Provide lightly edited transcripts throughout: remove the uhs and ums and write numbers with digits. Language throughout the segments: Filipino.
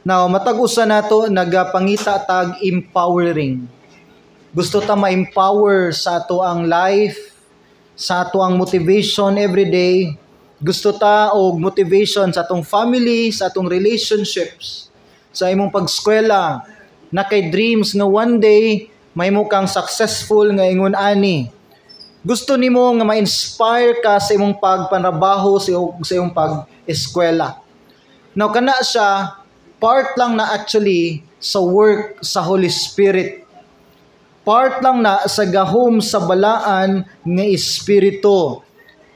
Now, matag-usa nato nagapangita tag empowering. Gusto ta ma-empower sa ato ang life, sa ato ang motivation every day. Gusto ta og motivation sa atong family, sa atong relationships, sa imong pag-eskwela, na kay dreams nga one day mahimo kang successful nga ingon ani. Gusto nimo nga ma-inspire ka sa imong pagpanrabaho, sa imong pag-eskwela. Now kana siya part lang na actually sa work sa Holy Spirit. Part lang na sa gahom sa balaan nga espiritu.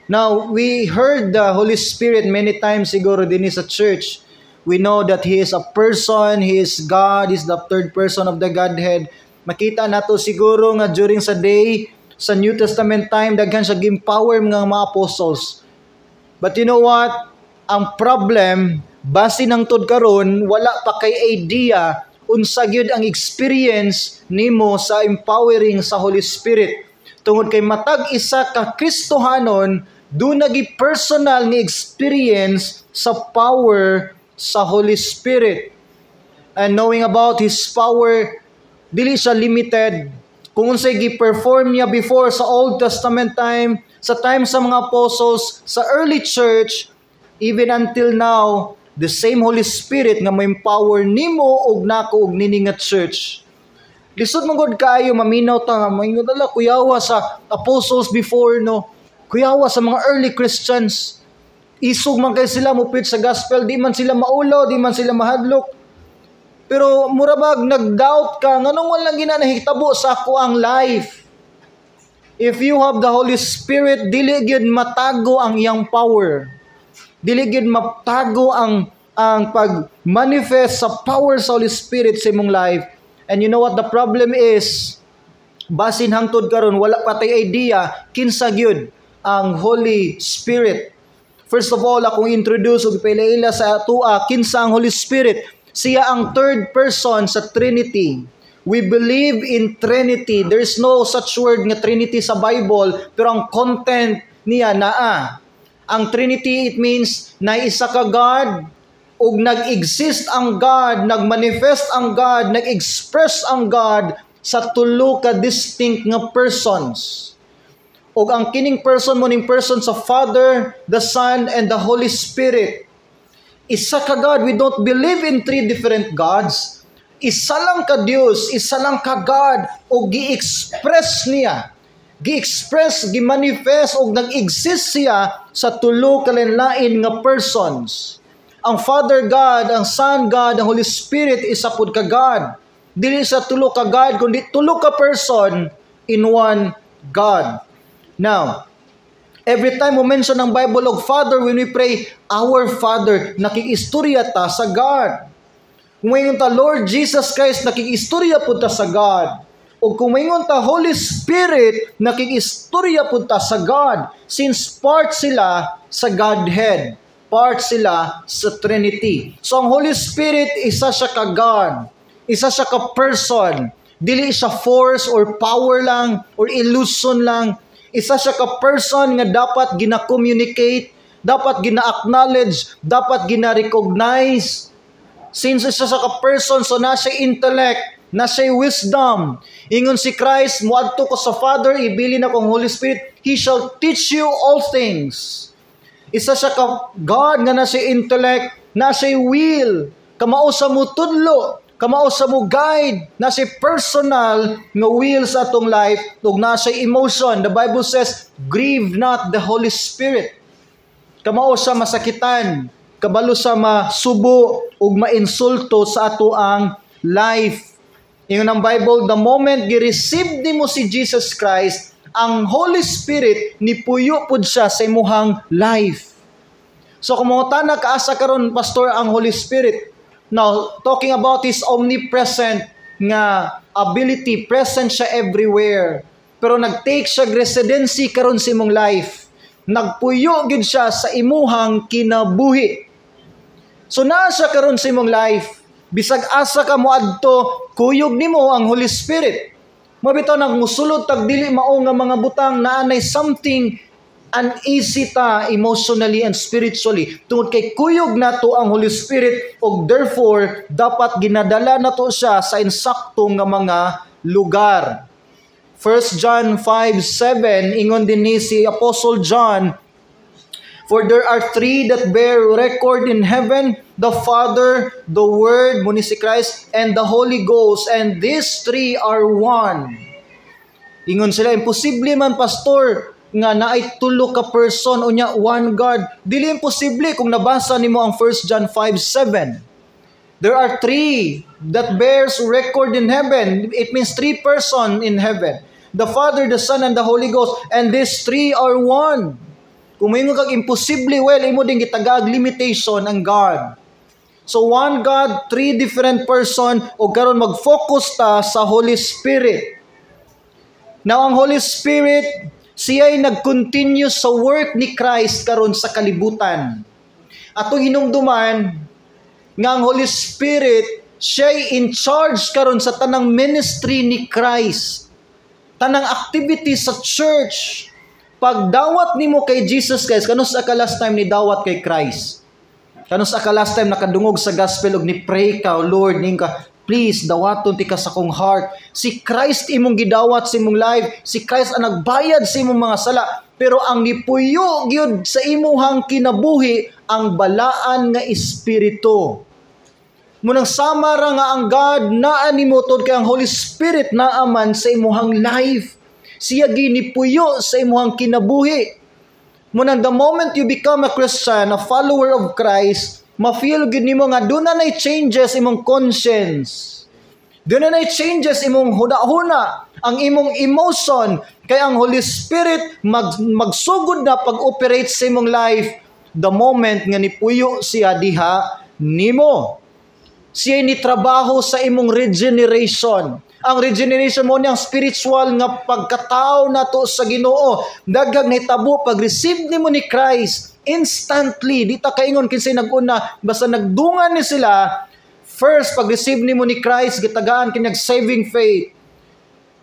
Now, we heard the Holy Spirit many times siguro din sa church. We know that He is a person, He is God, He is the third person of the Godhead. Makita nato siguro nga during sa day, sa New Testament time, daghan siya gi-empower mga apostles. But you know what? Ang problem, base ng tod karon, wala pa kay idea unsa gyud ang experience nimo sa empowering sa Holy Spirit. Tungod kay matag isa ka Kristohanon, do nagi personal nga experience sa power sa Holy Spirit. And knowing about His power, dili siya limited. Kung unsay gi-perform niya before sa Old Testament time, sa time sa mga apostles, sa early church, even until now, the same Holy Spirit nga ma-empower nimo og nako og nini nga church. Lisod man gud kaayo maminaw ta, maingon dala kuyawa sa apostles before no. Kuyawa sa mga early Christians. Isog man kay sila mo preach sa gospel, di man sila maulaw, di man sila mahadlok. Pero murabag nag-doubt ka nganong wala ginanahitabo sa ako ang life. If you have the Holy Spirit, dili gyud matago ang iyang power. Dili gyud matago ang pag-manifest sa power sa Holy Spirit sa imong life. And you know what the problem is? Basin hangtod karon wala pa tay idea kinsa gyud ang Holy Spirit. First of all, akong introduce og pailaila sa atua kinsa ang Holy Spirit. Siya ang third person sa Trinity. We believe in Trinity. There's no such word nga Trinity sa Bible, pero ang content niya naa. Ang Trinity, it means na isa ka God, ug nag-exist ang God, nag-manifest ang God, nag-express ang God sa tulo ka distinct nga persons. Ug ang kining person mo ning person sa Father, the Son, and the Holy Spirit. Isa ka God, we don't believe in three different gods. Isa lang ka Dios, isa lang ka God, ug gi-express niya. Gi-express, gi-manifest, o nag-exist siya sa tulo kalinlain nga persons. Ang Father God, ang Son God, ang Holy Spirit, isa pud ka God. Dili sa tulo ka God, kundi tulo ka person in one God. Now, every time mo mention ng Bible of Father, when we pray, Our Father, nakikistorya ta sa God. Kung mayroon ta, Lord Jesus Christ, nakikistorya po ta sa God. O kung mayroon ta, Holy Spirit, nakikistorya po ta sa God. Since part sila sa Godhead. Part sila sa Trinity. So, ang Holy Spirit, isa siya ka God. Isa siya ka person. Dili siya force or power lang or illusion lang. Isa siya ka person nga dapat gina-communicate, dapat gina-acknowledge, dapat gina-recognize. Since isa siya ka person, so na siya intellect, na siya wisdom. Ingon si Christ, muadto ko sa Father, ibili na kong Holy Spirit, He shall teach you all things. Isa siya ka God nga na siya intellect, na siya will, kamao sa mo tudlo, kamao sa mo guide, na siya personal nga will sa atong life, ug na siya emotion. The Bible says, grieve not the Holy Spirit. Kamao sa masakitan, kabalo sa masubo ug mainsulto sa ato ang life. Ingon ang Bible, the moment gi-receive nimo si Jesus Christ, ang Holy Spirit nipuyo pud siya sa imuhang life. So kung mo tanak kaasa karon pastor ang Holy Spirit. Now, talking about His omnipresent nga ability, present siya everywhere. Pero nag-take siya residency karon sa imong life. Nagpuyo gid siya sa imuhang kinabuhi. So naa siya karon sa imong life. Bisag asa ka moadto, kuyog nimo ang Holy Spirit. Mabitaw nang musulod tag dili mao nga mga butang naanay something uneasy ta emotionally and spiritually tungod kay kuyog nato ang Holy Spirit ug therefore dapat ginadala nato siya sa insakto nga mga lugar. 1 John 5:7 ingon din ni si Apostle John, "For there are three that bear record in heaven, the Father, the Word, muni si Christ, and the Holy Ghost, and these three are one." Ingon sila, imposible man pastor nga naay tulo ka person unya one God. Dili imposible kung nabasa nimo ang 1 John 5:7. There are three that bears record in heaven. It means three person in heaven. The Father, the Son, and the Holy Ghost, and these three are one. Kung may kag imposible, well, imo din gitagag limitation ang God. So one God, three different person, o karon mag-focus ta sa Holy Spirit. Now ang Holy Spirit, siya'y nag-continue sa work ni Christ karon sa kalibutan. Atong hinumduman nga ang Holy Spirit siya'y in charge karon sa tanang ministry ni Christ. Tanang activity sa church. Pag dawat nimo kay Jesus Christ, kanus ka last time ni dawat kay Christ? Kanus ka last time nakadungog sa gospel ug ni pray ka, Lord, ning ka, please, dawaton ti ka sa kong heart. Si Christ imong gidawat sa imong life. Si Christ ang nagbayad sa imong mga sala. Pero ang nipuyo gyud sa imong kinabuhi, ang balaan nga espiritu. Munang sama ra nga ang God naa nimo tod kay ang Holy Spirit naaman sa imong life. Siya ginipuyo sa imong kinabuhi. Munang the moment you become a Christian, a follower of Christ, ma-feel gud nimo nga doon na changes imong conscience. Doon na changes imong huna-huna, ang imong emotion, kay ang Holy Spirit magsugod na pag-operate sa imong life the moment nga nipuyo siya diha nimo. Siya ni trabaho sa imong regeneration. Ang regeneration mo niyang spiritual nga pagkatao nato sa Ginoo. Daghang nahitabo pag-receive nimo ni Christ. Instantly, di ta kaingon kinsay nag-una, basta nagdungan ni sila, first, pag-receive nimo ni Christ, gitagaan kanyang saving faith.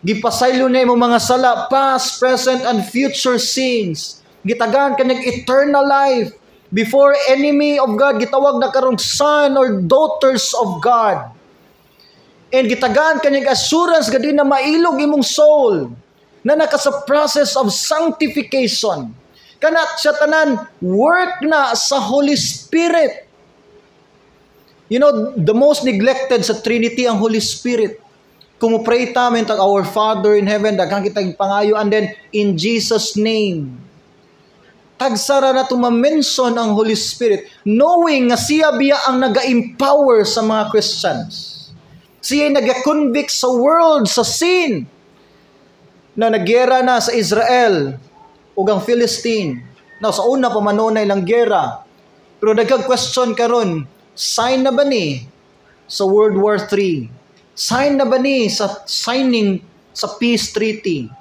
Gipasaylo niya imong mga sala, past, present, and future sins. Gitagaan kanyang eternal life. Before enemy of God, gitawag na karong son or daughters of God. And gitagaan kanyang assurance, gadi na mailog imong soul, na naka sa process of sanctification. Kanat siya tanan, work na sa Holy Spirit. You know, the most neglected sa Trinity ang Holy Spirit. Kung pray tamin tag our Father in heaven, daghang kitang pangayo, and then in Jesus' name. Tagsara na ma-mention ang Holy Spirit, knowing nga siya biya ang naga-empower sa mga Christians. Siya naga-convict sa world, sa sin, na nagyera na sa Israel, ug ang Philistine. Now, sa una pa manunay lang gera. Pero nagkag-question karon, sign na ba ni sa World War III? Sign na ba ni sa signing sa peace treaty?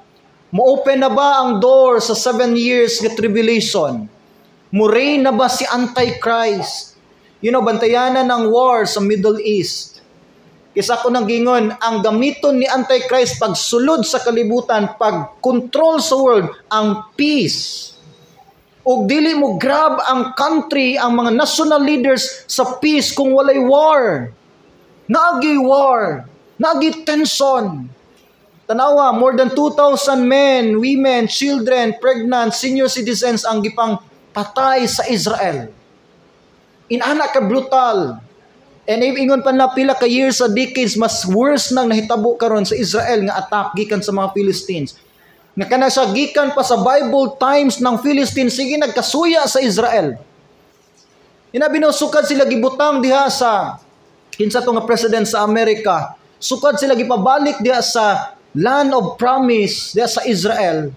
Mo-open na ba ang door sa 7 years nga tribulation? Mo-reign na ba si Antichrist? You know, bantayanan ng war sa Middle East. Isa ko nang gingon, ang gamiton ni Antichrist pagsulod sa kalibutan, pag-control sa world, ang peace. O dili mo grab ang country, ang mga national leaders sa peace kung walay war. Naagi war, naagi tension. Tanawa, more than 2,000 men, women, children, pregnant, senior citizens ang gipang patay sa Israel. Inana ka brutal. And if ingon pa na pila ka years sa decades, mas worse nang nahitabo karon sa Israel nga attack gikan sa mga Philistines. Nga kana siya gikan pa sa Bible times ng Philistines, sige nagkasuya sa Israel. Inabinusukad sila gibutang diha sa kinsa to nga president sa Amerika. Sukad sila gipabalik diha sa land of promise diha sa Israel.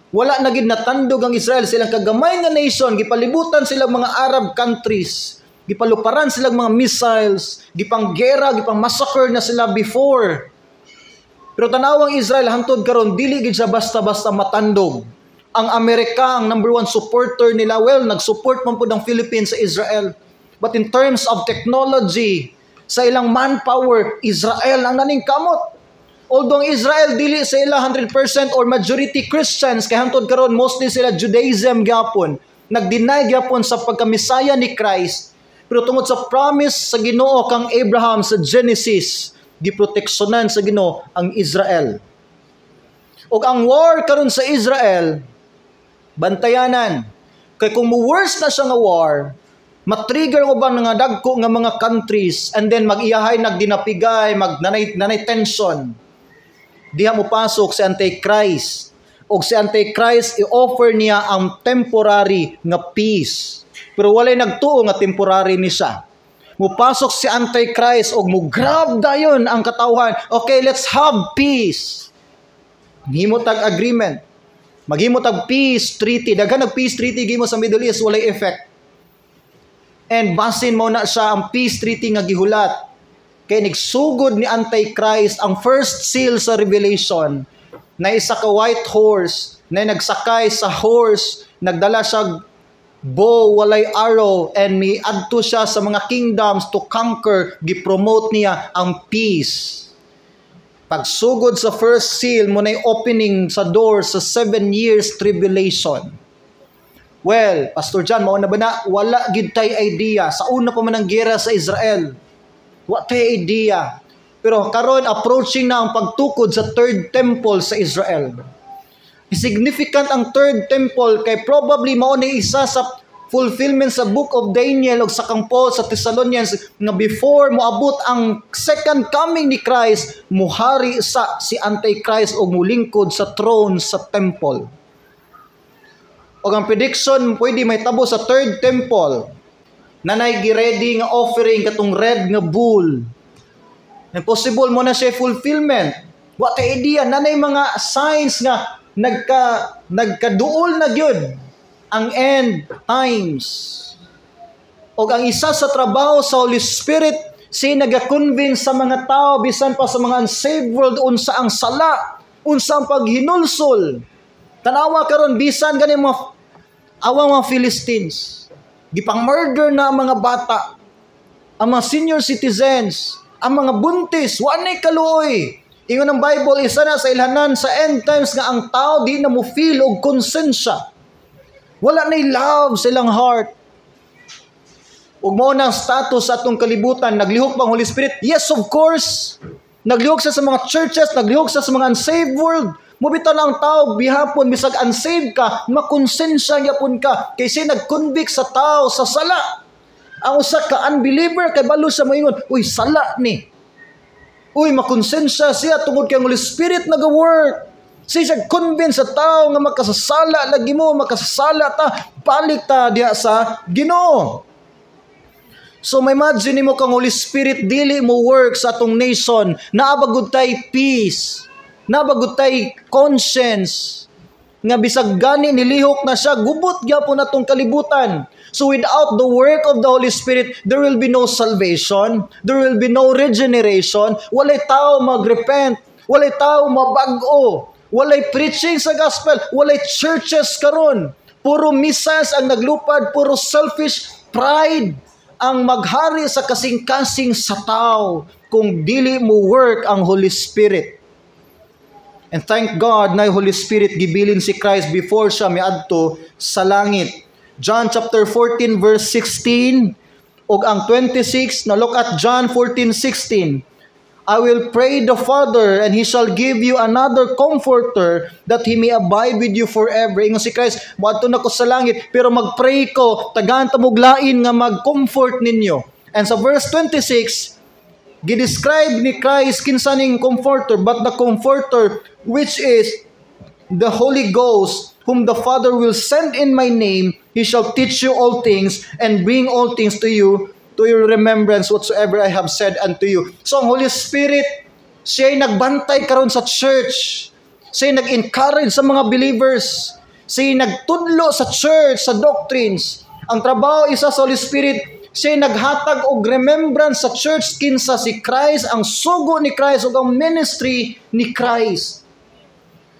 Wala na gid natandog ang Israel, silang kagamay nga nation, gipalibutan sila mga Arab countries. Gipaluparan silang mga missiles, gipanggera, gipang-massacre na sila before. Pero tanawang Israel hangtod karon dili gid siya basta-basta matandog. Ang Amerika ang number 1 supporter nila. Well, nag-support man pud ang Philippines sa Israel. But in terms of technology, sa ilang manpower, Israel ang naning kamot. Although ang Israel dili sila 100% or majority Christians, kay hangtod karon mostly sila Judaism gyapon, nag-deny gyapon sa pagkamisaya ni Christ. Pero tungod sa promise sa Ginoo kang Abraham sa Genesis, giproteksyonan sa Ginoo ang Israel. Og ang war karon sa Israel, bantayanan. Kay kung worse na siya nga war, matrigger mo ba nga dagko nga mga countries and then mag-iyahay nagdinapigay, nanay tension. Diha mo pasok si Antichrist. O si Antichrist, i-offer niya ang temporary nga peace. Pero walay nagtuo nga temporary ni siya. Mupasok si Antichrist o mo-grab dayon ang katawhan. Okay, let's have peace. Himo tag agreement. Maghimo tag peace treaty. Daghan nag peace treaty gimo sa Middle East, walay effect. And basin mo na siya ang peace treaty nga gihulat. Kay nagsugod ni Antichrist ang first seal sa Revelation na isa ka white horse na nagsakay sa horse, nagdala siya bow, walay arrow, and may adto siya sa mga kingdoms to conquer, gipromote niya ang peace. Pagsugod sa first seal mo na opening sa door sa 7 years tribulation. Well, Pastor John, mauna ba na? Wala gid tay idea. Sa una pa man ang gera sa Israel. What idea? Pero karon approaching na ang pagtukod sa third temple sa Israel. Significant ang third temple kay probably mao ni isa sa fulfillment sa book of Daniel o sa kang Paul sa Thessalonians nga before moabot ang second coming ni Christ, muhari sa si Antichrist o mulingkod sa throne sa temple. O ang prediction pwede may tabo sa third temple. Nanay gi-ready nga offering katong red nga bull. And possible mo na siya fulfillment. What idea? Nanay mga signs nga nagkaduol na gyud ang end times. O ang isa sa trabaho sa Holy Spirit, siya naga-convince sa mga tao bisan pa sa mga unsaved world unsa ang sala, unsa ang paghinulsol. Tanawa karon bisan gani mga awang mga Philistines. Gipang-murder na ang mga bata, ang mga senior citizens, ang mga buntis, wanay kaluoy. Ingon ang Bible, isa na sa ilhanan sa end times nga ang tao di na mo feel og konsensya. Wala na'y love sa ilang heart. Ug mao na ang status sa atong kalibutan, naglihok bang Holy Spirit? Yes, of course. Naglihok sa mga churches, naglihok sa mga unsaved world. Mubitaw na ang tao, bihapon, bisag unsaved ka, makonsensya yapon ka. Kay siya nag-convict sa tao sa sala. Ang usa ka unbeliever, kay balo siya moingon, uy, sala ni. Uy, makonsensya siya tungod kay ang Holy Spirit nag-work. Siya convince sa tao nga makasasala, lagi mo, makasasala ta, balik ta diha sa Ginoo. So may imagine mo kang Holy Spirit dili mo work sa atong nation, naabagod tay peace. Nabagutay conscience nga bisag gani nilihok na siya, gubot gyapon natong kalibutan. So without the work of the Holy Spirit, there will be no salvation, there will be no regeneration, walay tao magrepent, walay tao mabag-o, walay preaching sa gospel, walay churches karon. Puro misas ang naglupad, puro selfish pride ang maghari sa kasing-kasing sa tao kung dili mo work ang Holy Spirit. And thank God na Holy Spirit gibilin si Christ before siya miadto sa langit. John chapter 14 verse 16 ug ang 26 na look at John 14:16. I will pray the Father and He shall give you another comforter that He may abide with you forever. Ingon si Christ, moadto na ko sa langit pero magpray ko tagahan ta muglain nga mag-comfort ninyo. And sa verse 26 gidescribe ni Christ kinsaning comforter, but the comforter which is the Holy Ghost, whom the Father will send in my name, He shall teach you all things and bring all things to your remembrance whatsoever I have said unto you. So ang Holy Spirit, siya'y nagbantay karon sa church. Siya'y nag-encourage sa mga believers. Siya'y nagtudlo sa church, sa doctrines. Ang trabaho isa sa Holy Spirit, siya'y naghatag og remembrance sa church kinsa si Christ, ang sugo ni Christ ug ang ministry ni Christ.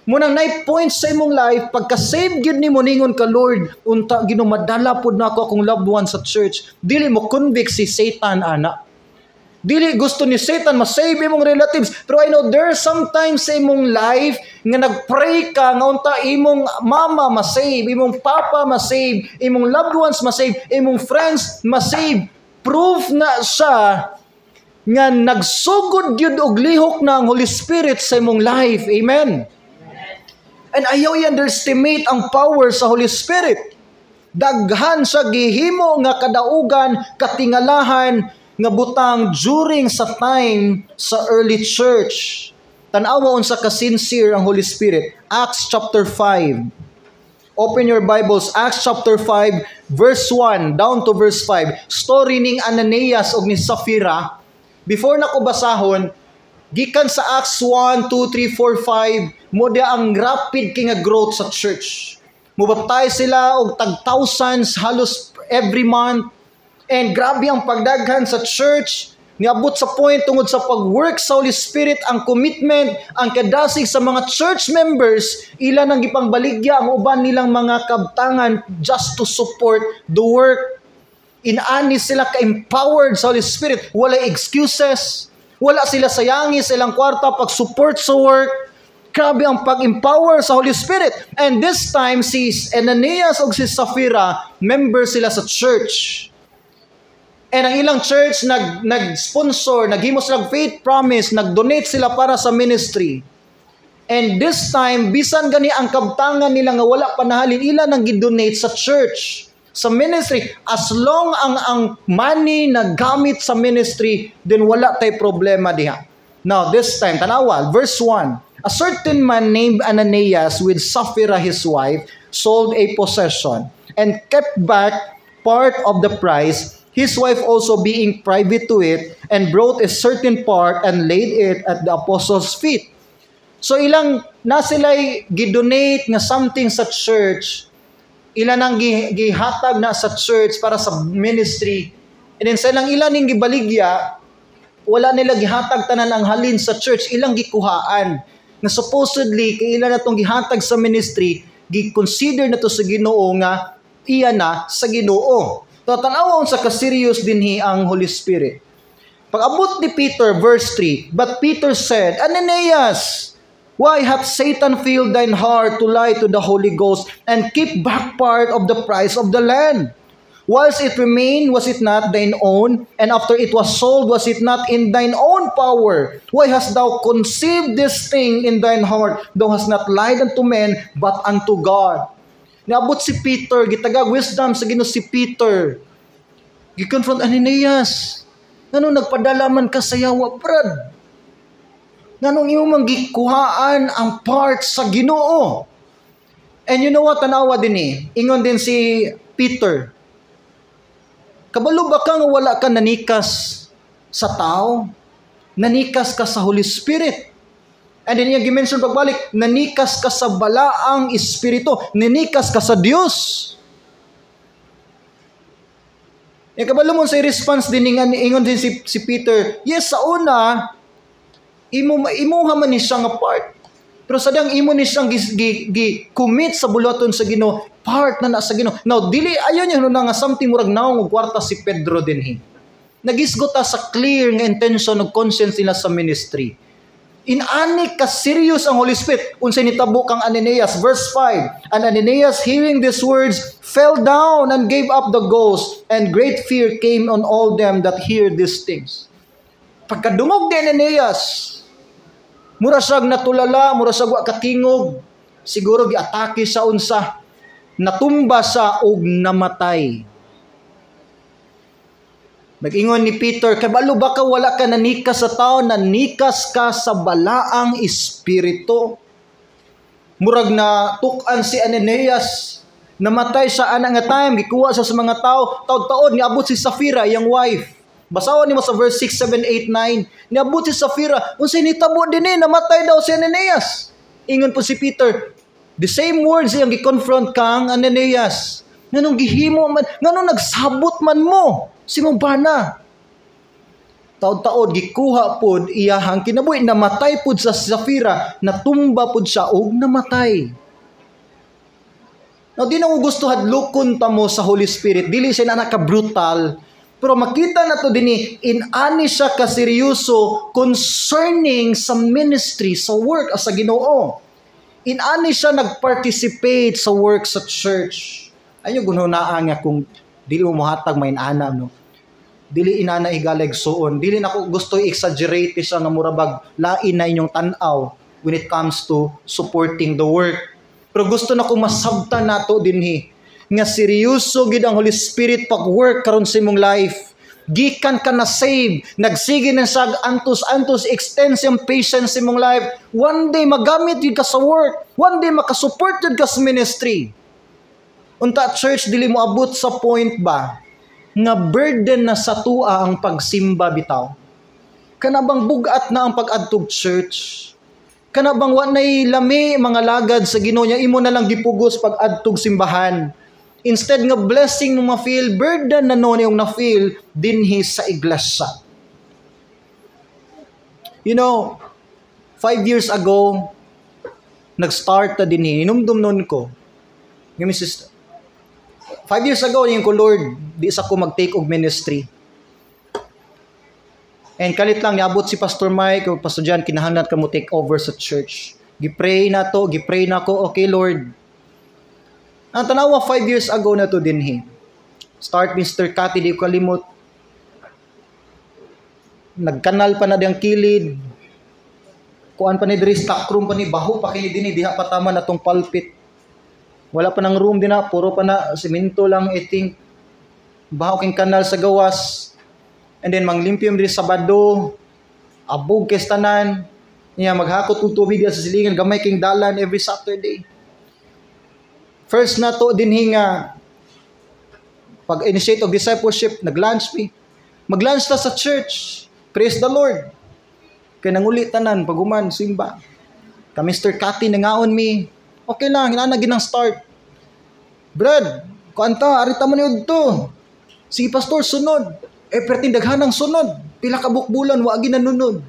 Munang na-point sa imong life, pagka-save gyud nimo ningon ka, Lord, unta ginumadala pod na ako akong loved one sa church. Dili mo convict si Satan ana. Dili gusto ni Satan ma-save imong relatives. Pero I know there sometimes sa imong life nga nagpray ka nga unta imong mama ma-save, imong papa ma-save, imong loved ones ma-save, imong friends ma-save. Proof na siya nga nagsugod yun og lihok na ang Holy Spirit sa imong life. Amen? And ayaw i-underestimate ang power sa Holy Spirit. Daghan sa gihimo nga kadaugan, katingalahan, nga butang during sa time sa early church. Tanawa unsa ka sincere ang Holy Spirit. Acts chapter 5. Open your Bibles, Acts chapter 5, verse 1 down to verse 5. Story ning Ananias ug ni Sapphira. Before na ko basahon, gikan sa Acts 1, 2, 3, 4, 5, mo dia ang rapid kay nga growth sa church. Mubaptize sila og tag thousands halos every month. And grabe ang pagdaghan sa church. Niabot sa point tungod sa pag-work sa Holy Spirit, ang commitment, ang kadasig sa mga church members, ilan ang gipangbaligya ang uban nilang mga kabtangan just to support the work. Inani sila ka-empowered sa Holy Spirit. Wala excuses. Wala sila sayangi sa ilang kwarta pag-support sa work. Grabe ang pag-empower sa Holy Spirit. And this time, si Ananias o si Sapphira, member sila sa church. And ang ilang church nag-sponsor, naghimo sila faith promise, nag-donate sila para sa ministry. And this time, bisan gani ang kabtangan nila nga wala panahalin, ilan ang gidonate sa church, sa ministry. As long ang money nagamit sa ministry, then wala tay problema diha. Now, this time, tanawa, verse 1. A certain man named Ananias with Sapphira his wife sold a possession and kept back part of the price, his wife also being private to it, and brought a certain part and laid it at the apostles' feet. So ilang na sila'y gidonate nga something sa church, ilan ang gihatag na sa church para sa ministry, and then sa ilan ning gibaligya, wala nila gihatag tanan ang halin sa church, ilang gikuhaan na supposedly kay ilan na itong gihatag sa ministry, gi-consider na to sa Ginoo nga iya na sa Ginoo. So, tanawon sa ka-serious dinhi ang Holy Spirit. Pag-abot ni Peter, verse 3, but Peter said, Ananias, why hath Satan filled thine heart to lie to the Holy Ghost and keep back part of the price of the land? Whilst it remained, was it not thine own? And after it was sold, was it not in thine own power? Why hast thou conceived this thing in thine heart? Thou hast not lied unto men, but unto God. Niabot si Peter, gitagag wisdom sa Ginoo si Peter. Gi-confront Ananias. Nganong nagpadala man ka sa yawa, brad? Nganong imo man gikuhaan ang part sa Ginoo? And you know what, tanawa din ingon din si Peter. Kabalo ba ka nga wala ka nanikas sa tao? Nanikas ka sa Holy Spirit. And then yung gimension pagbalik, nanikas ka sa balaang espiritu, nanikas ka sa Dios. E kabalo mo sa response din ingon din si Peter, yes, sa una, imuha man ni siya nga part. Pero sadang imo ni siyang commit sa bulaton sa Ginoo, part na sa Ginoo. Now, dili ayon niya nga something murag naong og kwarta si Pedro dinhi. Nagisgota sa clear nga intention ug conscience nila sa ministry. Inani ka serious ang Holy Spirit. Unsay nitabo kang Ananias, verse 5. And Ananias, hearing these words, fell down and gave up the ghost, and great fear came on all them that hear these things. Pagkadungog ni Ananias, mura siyag natulala, mura siyag wa katingog, siguro giatake sa unsa, natumba sa og namatay. Nag-ingon ni Peter, kabalo ba ka wala ka nanikas sa tao, nanikas ka sa balaang espiritu. Murag na tukan si Ananias, namatay siya anang nga time, gikuha siya sa mga tao, taod-taod, niabot si Sapphira, yung wife. Basawan niyo sa verse 6, 7, 8, 9, niabot si Sapphira, unsay nitabo din namatay daw si Ananias. Ingon po si Peter, the same words yung gi-confront kang Ananias. Nganong gihimo man, nganong nagsabot man mo, si mong bana. Taod-taod, gikuha pod iyahang kinabuhi, namatay pod sa Sapphira, natumba pod siya og namatay. Now, di na mo gusto hadlukon ta mo sa Holy Spirit, dili siya na naka-brutal, Pero makita na to dinhi, inani siya kaseryoso concerning sa ministry, sa work sa Ginoo. Inani siya nag-participate sa work sa church. Ayo gununaan nga kung dili mo mohatag may inana, no? Dili inana higalig suon. Dili na ko gusto i-exaggerate siya nga murabag lain na inyong tan-aw when it comes to supporting the work. Pero gusto na ko masabtan nato dinhi nga seryoso gid ang Holy Spirit pag-work karon sa imong life. Gikan ka na save, nagsige na sa antos extensive patience sa imong life. One day magamit yun ka sa work. One day makasupport yun ka sa ministry. Unta church, dili mo abot sa point ba nga burden na sa tua ang pagsimba bitaw? Kanabang bugat na ang pag-adtog church? Kanabang wa nay lami mga lagad sa Ginoo niya, imo na lang gipugos pag-adtog simbahan? Instead nga blessing mo ma-feel, burden na noon yung na-feel dinhi sa iglesia. You know, 5 years ago, nag-start na dinhi, inumdum noon ko. Yung sister, 5 years ago, yung ko, Lord, di sa ko mag-take of ministry. And kalit lang, niabot si Pastor Mike, o Pastor John, kinahanglan ka mo take over sa church. Gipray na ko, okay Lord. Ang tanawa, 5 years ago na to dinhi. Start Mr. Cathy, di ko kalimot. Nagkanal pa na diyang kilid. Kuan pa ni diri, stock room pa ni, baho pa kini dinhi, diha patama na tong pulpit. Wala pa ng room din na, puro pa na simento lang, I think. Bahaw king kanal sa gawas. And then manglimpyom din Sabado, abog kay tanan. Niya maghakot og tubig sa silingan, gamay king dalan every Saturday. First na to din nga pag-initiate og discipleship, nag-lunch mi. Mag-lunch ta sa church. Praise the Lord. Kay nanguli tanan paguman simba. Ka Mr. Cathy nangaon mi. Okay lang, hinana ginang start. Brad, kuanta, arita mo niyo to. Sige pastor, sunod. Perting daghanang sunod. Pila ka bukbulan, wa ginanunod.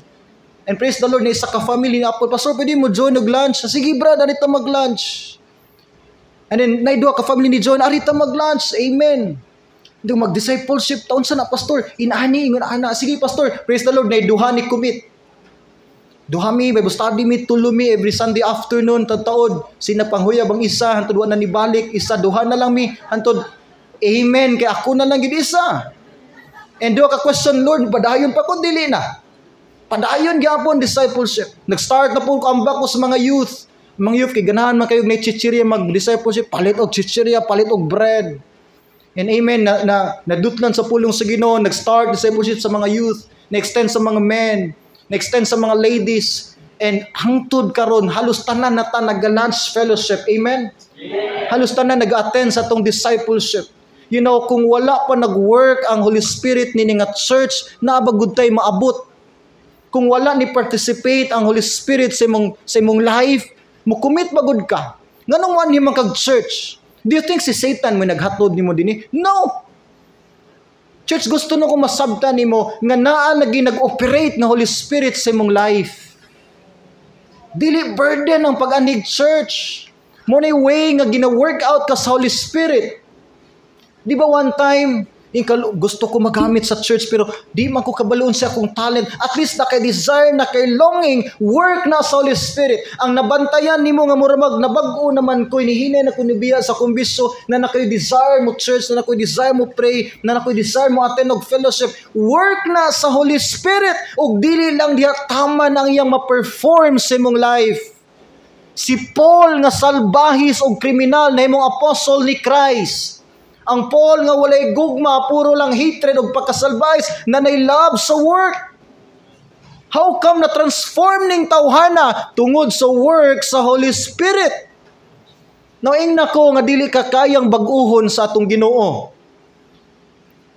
And praise the Lord, na isa ka family ni Apple. Pastor, pwede mo join mag-lunch? Sige brad, arita mag-lunch. And then, naidua ka family ni John, arita mag-lunch. Amen. Hindi mag-discipleship, taon sa na pastor. Inani, ingon ana. Sige pastor, praise the Lord, naiduha ni commit. Duhami, Bible study mi, tulumi every Sunday afternoon, taod. Sinapanghuya bang isa, hantod wa na ni balik, isa, duha na lang mi, hantod, amen, kay ako na lang gid isa. And do ka question, Lord, padayon pa ko, dili na. Padayon gyapon discipleship. Nag-start na po comeback ko sa mga youth. Mga youth, kay ganahan man kayo na chichirya mag-discipleship, palit og chichirya, palit og bread. And amen, nadutlan sa pulong sa Ginoo, nag-start discipleship sa mga youth, na-extend sa mga men, na-extend sa mga ladies, and hangtod karon halos tanan na ta nag-lunch fellowship. Amen? Halos tanan nag-attend sa tong discipleship. You know, kung wala pa nag-work ang Holy Spirit nini nga church, naabagud tay maabot. Kung wala ni participate ang Holy Spirit sa imong life, mo commit bagud ka. Nganong man himang kag church? Do you think si Satan mo naghatod nimo dinhi? No. Church, gusto na ko masabtan nimo nga naa lagi nag-operate na Holy Spirit sa imong life. Dili burden ang pag-anig church. Mo na way nga gina-work out ka sa Holy Spirit. Di ba one time, gusto ko magamit sa church pero di man ko kabaloon sa akong talent. At least naka-desire, naka-longing, work na sa Holy Spirit. Ang nabantayan nimo nga murag nabag-o naman ko, inihinay na ko nibiya sa kumbisyo na naka-desire mo church, na naka-desire mo pray, na naka-desire mo attend og fellowship. Work na sa Holy Spirit ug dili lang diha tama nang iyang ma-perform sa imong life. Si Paul nga salbahis og kriminal na imong apostle ni Christ. Ang Paul nga walay gugma, puro lang hatred o pagkasalbais, na love sa work. How come na transform ning tawhana tungod sa work sa Holy Spirit? Naing nako nga dili ka kayang bag-uhon sa atong Ginoo.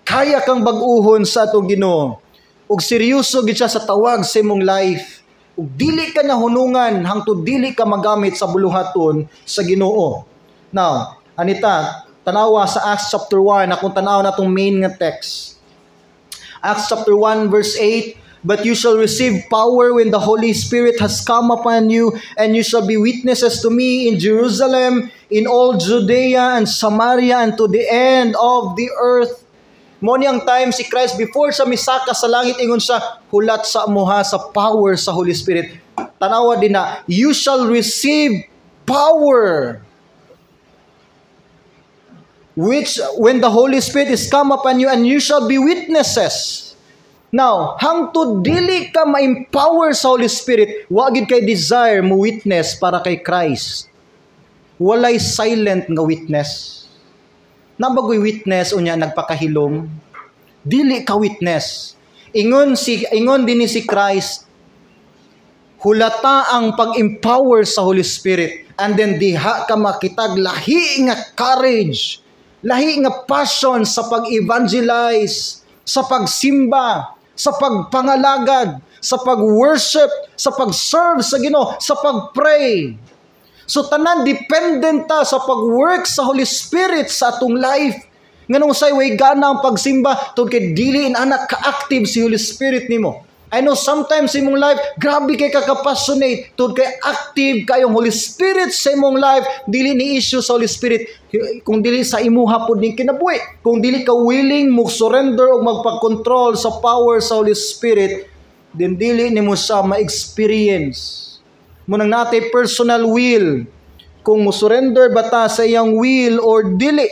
Kaya kang bag-uhon sa atong Ginoo. Ug seryoso gid siya sa tawag sa imong life. Ug dili ka nahunungan hangtod dili ka magamit sa buluhaton sa Ginoo. Now, anita, tanawa sa Acts chapter 1, akong tanaw na itong main nga text. Acts chapter 1 verse 8, "But you shall receive power when the Holy Spirit has come upon you, and you shall be witnesses to me in Jerusalem, in all Judea and Samaria, and to the end of the earth." Mo ni ang time si Christ before sa misaka sa langit ingon siya, hulat sa amuha sa power sa Holy Spirit. Tanawa din na, you shall receive power, which when the Holy Spirit is come upon you, and you shall be witnesses. Now, hangtod dili ka ma-empower sa Holy Spirit, wa gid kay desire mo witness para kay Christ. Walay silent nga witness. Nabagoy witness unya nagpakahilom. Dili ka witness. Ingon dinhi si Christ, hulata ang pag-empower sa Holy Spirit, and then diha ka makitag lahi nga courage, lahi nga passion sa pag-evangelize, sa pagsimba, sa pagpangalagad, sa pag-worship, sa pag-serve sa Ginoo, sa pag-pray. So tanan dependent ta sa pag-work sa Holy Spirit sa atong life. Nganong say way gana ang pagsimba tungod kay dili anak ka-active si Holy Spirit nimo. I know sometimes sa imong life, grabe kay ka-passionate, tungod kay active kayong Holy Spirit sa imong life, dili ni issue sa Holy Spirit, kung dili sa imuha pod ning kinabuhi, kung dili ka willing mo surrender o magpag-control sa power sa Holy Spirit, then dili nimo siya ma-experience. Munang natay personal will, kung mo surrender ba ta sa iyang will or dili.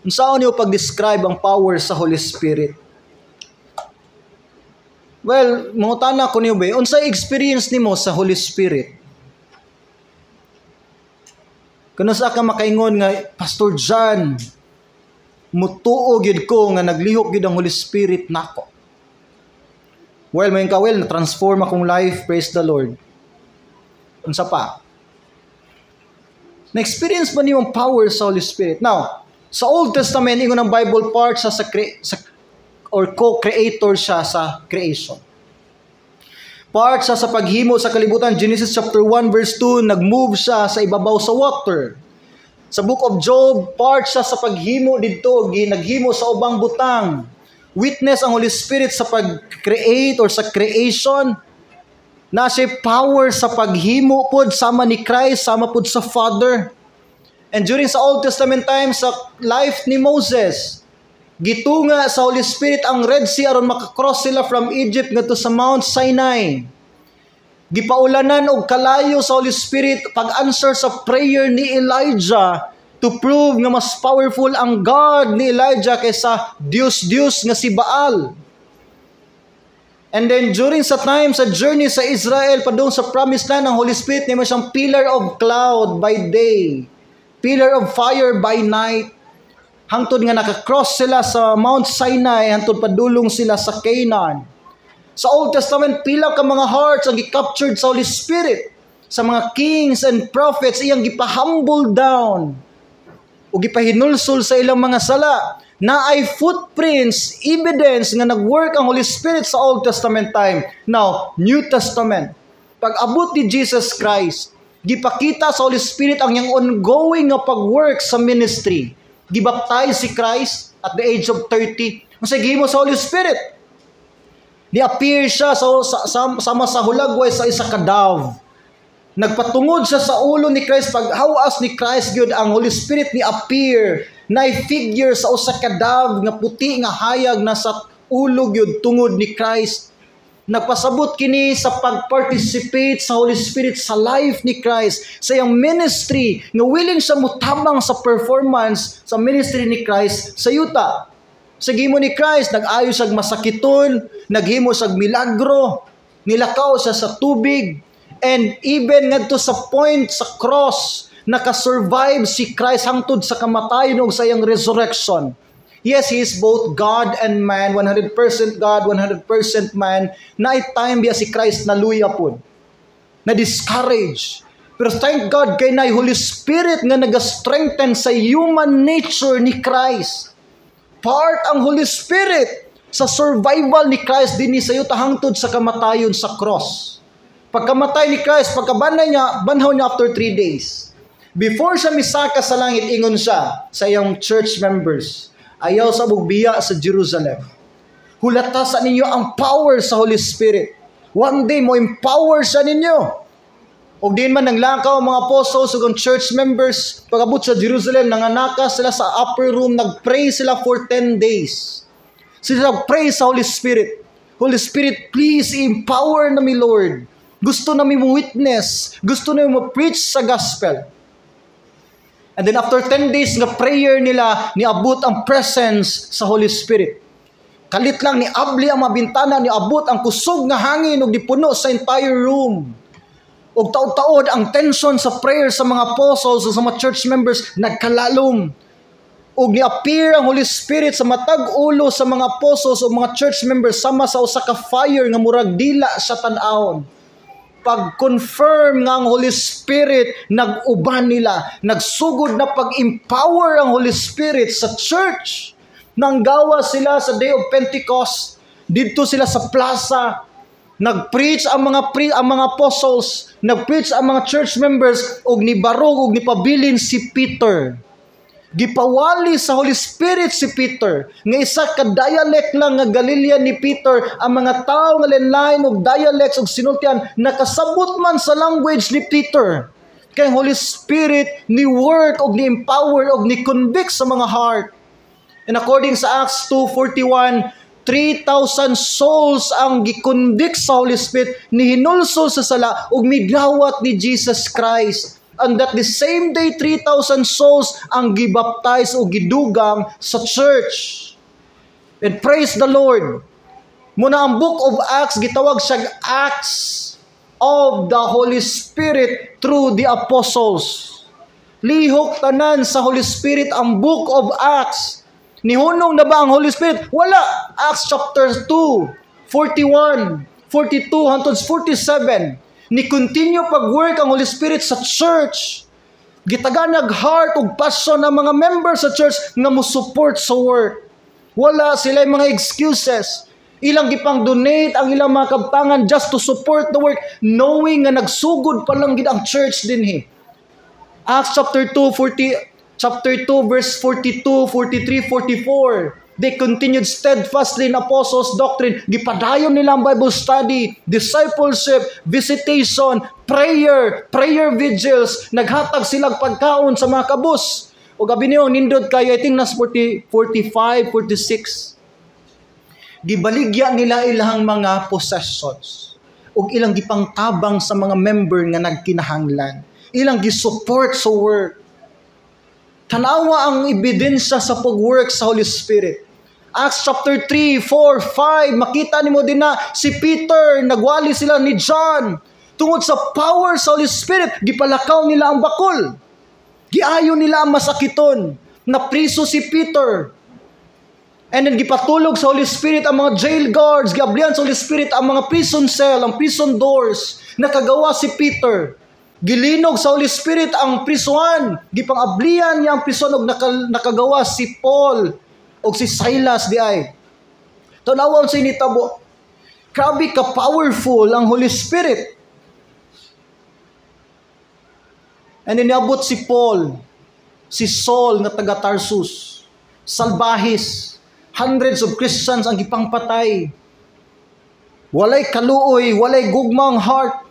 Unsaon niyo pag-describe ang power sa Holy Spirit? Well, mangutana ko niyo ba, unsay experience nimo sa Holy Spirit? Kano sa ka makaingon nga, Pastor John, mutuo gyud ko nga naglihok gyud ang Holy Spirit nako. Well, mayon ka, na-transform akong life, praise the Lord. Unsa pa? Na-experience ba niyo ang power sa Holy Spirit? Now, sa Old Testament, ingon ang Bible part sa or co-creator siya sa creation. Part siya sa paghimo sa kalibutan. Genesis chapter 1 verse 2, nag-move siya sa ibabaw sa water. Sa book of Job, part siya sa paghimo dito, naghimo sa ubang butang. Witness ang Holy Spirit sa pag-create or sa creation. Na siya power sa paghimo pod sama ni Christ, sama pod sa Father. And during sa Old Testament times, sa life ni Moses, gitunga sa Holy Spirit ang Red Sea aron makakross sila from Egypt ngadto sa Mount Sinai. Gipaulanan og kalayo sa Holy Spirit pag-answer sa prayer ni Elijah to prove nga mas powerful ang God ni Elijah kaysa Diyos nga si Baal. And then during sa time sa journey sa Israel padung sa promised land, ang Holy Spirit nimo siyang pillar of cloud by day, pillar of fire by night. Hangtod nga nakakross sila sa Mount Sinai, hangtod padulong sila sa Canaan. Sa Old Testament, pila ka mga hearts ang gi-captured sa Holy Spirit. Sa mga kings and prophets, iyang gipa-humble down o gipahinulsol sa ilang mga sala. Na ay footprints, evidence nga nag-work ang Holy Spirit sa Old Testament time. Now, New Testament. Pag-abot ni Jesus Christ, gipakita sa Holy Spirit ang iyang ongoing nga pag-work sa ministry. Gibaptize si Christ at the age of 30. Kung sa gihimo sa Holy Spirit, ni-appear siya sama sa hulagway sa isa ka dove. Nagpatungod siya sa ulo ni Christ. Pag hawas ni Christ gyud ang Holy Spirit ni-appear, na-figure sa usa ka dove nga puti nga hayag na sa ulo gyud tungod ni Christ. Nagpasabot kini sa pag-participate sa Holy Spirit sa life ni Christ, sa iyang ministry, nga willing siya mutabang sa performance sa ministry ni Christ sa yuta. Sa gimo ni Christ, nag-ayo siya masakiton, naghimo siya milagro, nilakaw siya sa tubig, and even ngadto sa point sa cross, nakasurvive si Christ hangtod sa kamatayon ug sa iyang resurrection. Yes, He is both God and man, 100% God, 100% man. Night time biya si Christ naluya po, na-discourage. Pero thank God kay na Holy Spirit nga nag-strengthen sa human nature ni Christ. Part ang Holy Spirit sa survival ni Christ din sa yuta hangtod sa kamatayon sa cross. Pagkamatay ni Christ, banhaw niya after 3 days. Before siya misaka sa langit, ingon siya sa iyang church members, ayaw sa bugbiya sa Jerusalem. Hulata sa ninyo ang power sa Holy Spirit. One day mo empower sa ninyo. O din man nanglakaw ang mga apostles ug ang church members pag-abot sa Jerusalem, nanganaka sila sa upper room, nagpray sila for 10 days. Sila nagpray sa Holy Spirit. Holy Spirit, please empower na mi, Lord. Gusto na mi mo witness, gusto na mi mo preach sa gospel. And then after 10 days nga prayer nila, niabot ang presence sa Holy Spirit. Kalit lang ni abli ang mabintana, niabot ang kusog nga hangin ug dipuno sa entire room. Ug taod-taod ang tension sa prayer sa mga apostles o sa mga church members nagkalalom. Ug ni-appear ang Holy Spirit sa matag ulo sa mga apostles o mga church members sama sa usa ka fire nga murag dila sa tan-awon. Pag-confirm nga ang Holy Spirit, nag-uban nila, nagsugod na pag-empower ang Holy Spirit sa church. Nanggawa sila sa Day of Pentecost, dito sila sa plaza, nag-preach ang mga apostles, nag-preach ang mga church members, ug nibarog ug nipabilin si Peter. Gipawali sa Holy Spirit si Peter, nga isa ka dialect lang nga Galilean ni Peter, ang mga tao nga lain-lain og dialects ug sinultian nakasabot man sa language ni Peter. Kay Holy Spirit ni work og ni empower og ni convict sa mga heart. And according sa Acts 2:41, 3,000 souls ang gikonvict sa Holy Spirit, ni hinulsol sa sala ug midawat ni Jesus Christ. And that the same day 3,000 souls ang gibaptize o gidugang sa church. And praise the Lord. Muna ang book of Acts gitawag siya Acts of the Holy Spirit through the apostles. Lihok tanan sa Holy Spirit ang book of Acts. Nihunong na ba ang Holy Spirit? Wala. Acts chapter 2, 41, 42 hangtod 47. Ni continue pag-work ang Holy Spirit sa church. Gitaganag heart ug passion ng mga members sa church nga mo support sa work. Wala sila mga excuses. Ilang gipang donate ang ilang mga kabtangan just to support the work, knowing nga nagsugod pa lang gid ang church dinhi. Acts chapter 2 verse 42, 43, 44. They continued steadfastly in apostles' doctrine. Gipadayon nila ang Bible study, discipleship, visitation, prayer vigils. Naghatag sila pagkaon sa mga kabus. O gabi niyo, nindot kayo, I think nas 45, 46. Gibaligya nila ilang mga possessions. O ilang gipangtabang sa mga member nga nagkinahanglan. Ilang gisupport sa work. Tanawa ang ebidensya sa pag-work sa Holy Spirit. Acts chapter 3, 4, 5, makita nimo din na si Peter, nagwali sila ni John. Tungod sa power sa Holy Spirit, gipalakaw nila ang bakol. Giayo nila ang masakiton. Napriso si Peter. And then gipatulog sa Holy Spirit ang mga jail guards, giablian sa Holy Spirit ang mga prison cell, ang prison doors. Nakagawa si Peter. Gilinog sa Holy Spirit ang prisuan. Gipang-ablian niya ang prison og nakagawa si Paul o si Silas di ay. Tanawon sa initabo. Grabe ka powerful ang Holy Spirit. And then niabot si Paul, si Saul na taga Tarsus, salbahis, hundreds of Christians ang gipangpatay. Walay kaluoy, walay gugmang heart.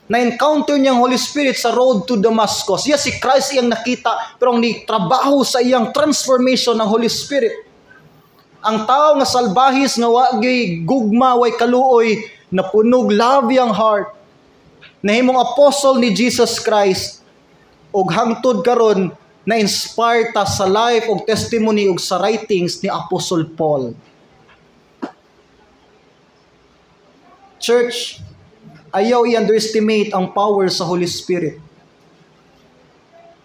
Na-encounter niya ang Holy Spirit sa road to Damascus. Yes, si Christ iyang nakita, pero ang trabaho sa iyang transformation ng Holy Spirit. Ang tao nga salbahis nga wagi gugma, way kaluoy, na punog love ang heart, nahimong apostle ni Jesus Christ, og hangtod karon na inspire ta sa life og testimony og sa writings ni Apostle Paul. Church, ayaw i-underestimate ang power sa Holy Spirit.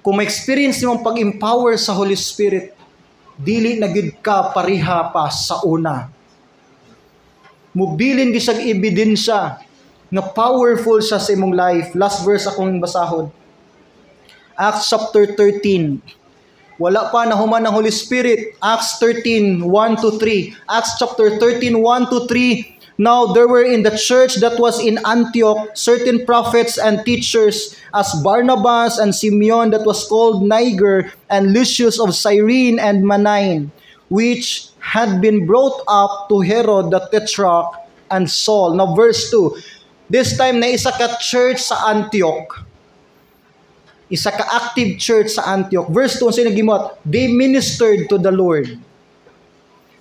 Kung ma-experience mo ang pag-empower sa Holy Spirit, dili na gid ka pariha pa sa una. Mubilin di siyang ebidensya nga powerful siya sa imong life. Last verse akong basahod. Acts chapter 13. Wala pa nahuman ng Holy Spirit. Acts 13, 1-3. Acts chapter 13, 1-3. Now there were in the church that was in Antioch certain prophets and teachers, as Barnabas and Simeon that was called Niger, and Lucius of Cyrene and Manaen, which had been brought up to Herod the Tetrarch, and Saul. Now verse 2. This time na isa ka church sa Antioch. Isa ka active church sa Antioch. Verse 2, sino nagimot? They ministered to the Lord.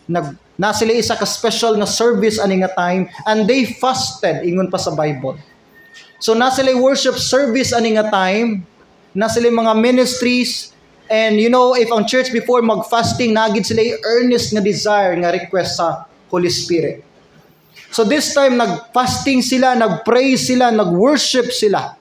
Na sila isa ka special na service ani nga time, and they fasted, ingon pa sa Bible. So na sila worship service ani nga time, na sila mga ministries, and you know, if ang church before mag-fasting, nagid sila earnest nga desire, nga request sa Holy Spirit. So this time, nag-fasting sila, nag-pray sila, nag-worship sila.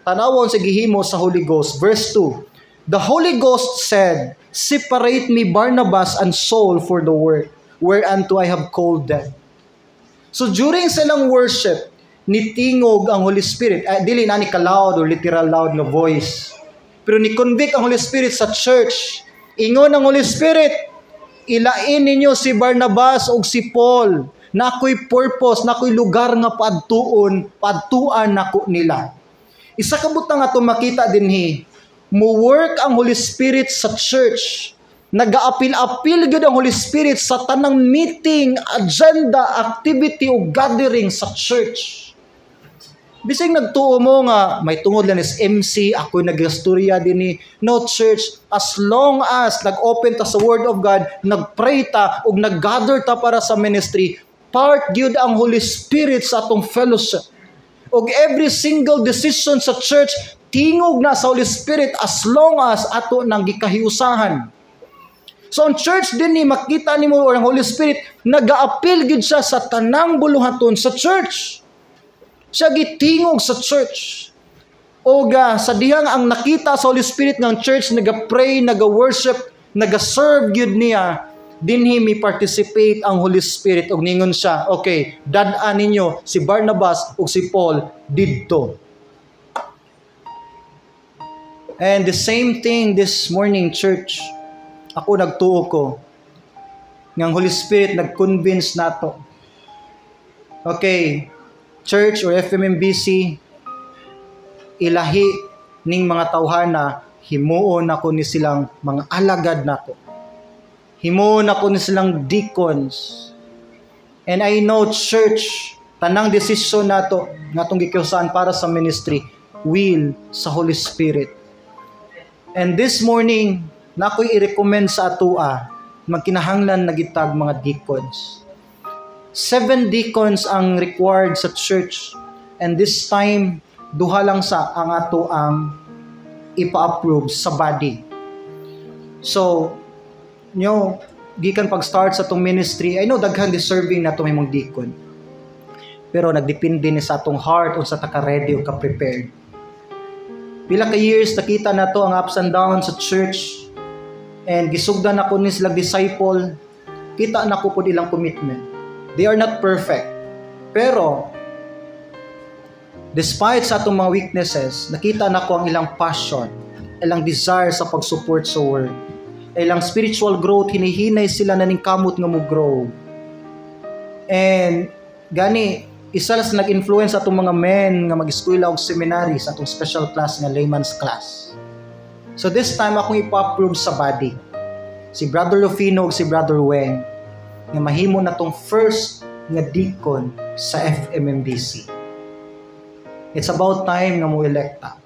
Tanawon sa gihimo sa Holy Ghost. Verse 2, the Holy Ghost said, separate me Barnabas and Saul for the work whereunto I have called them. So during silang worship, nitingog ang Holy Spirit. Dili na ni ka-loud or literal loud na voice. Pero ni-convict ang Holy Spirit sa church. Ingon ang Holy Spirit, ilain ninyo si Barnabas o si Paul. Na ako'y purpose, na ako'y lugar nga padtuan nako nila. Isa ka butang nga makita dinhi, mo work ang Holy Spirit sa church. Nag-aapil-apil gud ang Holy Spirit sa tanang meeting, agenda, activity o gathering sa church. Bising nagtuo mo nga may tungod lang is MC, ako'y nagastorya dinhi. No, church, as long as nag-open ta sa Word of God, nag-pray ta ug nag-gather ta para sa ministry, part gyud ang Holy Spirit sa atong fellowship. Og every single decision sa church, tingog na sa Holy Spirit as long as ato nang gikahiusahan. So ang church din ni makita nimo ang Holy Spirit, nag-aapil gid siya sa tanang buluhaton sa church. Siya gitingog sa church. Og sa dihang ang nakita sa Holy Spirit ng church, naga-pray, naga-worship, naga-serve gyud niya, dinhi mi participate ang Holy Spirit og ningon siya, okay, dad-an ninyo si Barnabas ug si Paul didto. And the same thing this morning, church. Ako nagtuo ko ng Holy Spirit nag-convince nato. Okay, church or FMMBC, ilahi ning mga tawhana, himuon ako ni silang mga alagad nako. Himuon ako ni silang deacons. And I know, church, tanang desisyon nato natong gikiusahan para sa ministry, will sa Holy Spirit. And this morning, na ako'y i-recommend sa atua, magkinahanglan na gitag mga deacons. 7 deacons ang required sa church. And this time, duha lang sa ang ato ang ipa-approve sa body. So, gikan pag-start sa itong ministry, I know daghan deserving na itong imong deacon. Pero nagdepende ni sa atong heart o sa taka-ready o ka-prepared. Pila ka years, nakita na to ang ups and downs sa church. And gisugdan ako ni silang disciple, kita na ko po ilang commitment. They are not perfect. Pero, despite sa atong mga weaknesses, nakita na ko ang ilang passion, ilang desire sa pag-support sa word. Ilang spiritual growth, hinihinay sila na ning kamot nga mo grow. And, gani, isa sa nag-influence atong mga men nga mag-eskwela o seminary sa atong special class nga layman's class. So this time, akong ipa-approve sa body. Si Brother Rufino o si Brother Weng nga mahimo na tong first nga deacon sa FMMBC. It's about time nga mo elekta.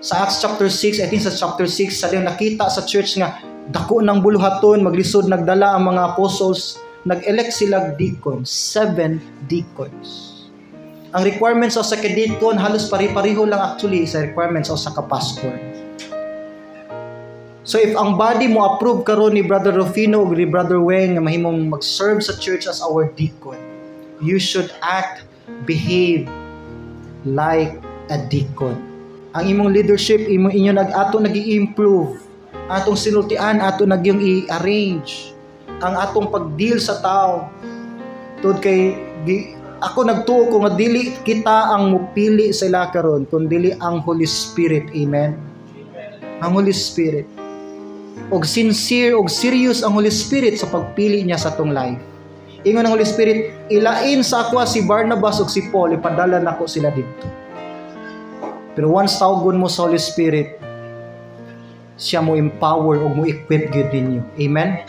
Sa Acts chapter 6, I think sa chapter 6, sa diyang nakita sa church nga dako ng buluhaton, maglisod, nagdala ang mga apostles, nag-elect sila deacons, 7 deacons. Ang requirements sa ka-deacon, halos pari-pariho lang actually sa requirements sa ka-pastor. So if ang body mo approve karon ni Brother Rufino o ni Brother Weng nga mahimong mag-serve sa church as our deacon, you should act, behave like a deacon. Ang imong leadership, inyo ato nag-i-improve. Atong sinultian, ato nagyong i-arrange. Ang atong pag-deal sa tao. Tod kay ako nagtuo ko nga dili kita ang mupili sa ila karon, kundi ang Holy Spirit. Amen. Ang Holy Spirit. Og sincere og serious ang Holy Spirit sa pagpili niya sa atong life. Ingon ang Holy Spirit, ilain sa ako si Barnabas ug si Paul, ipadala nako sila dito. Pero once tawgon mo sa Holy Spirit, siya mo empower o mo equip gyud ninyo. Amen.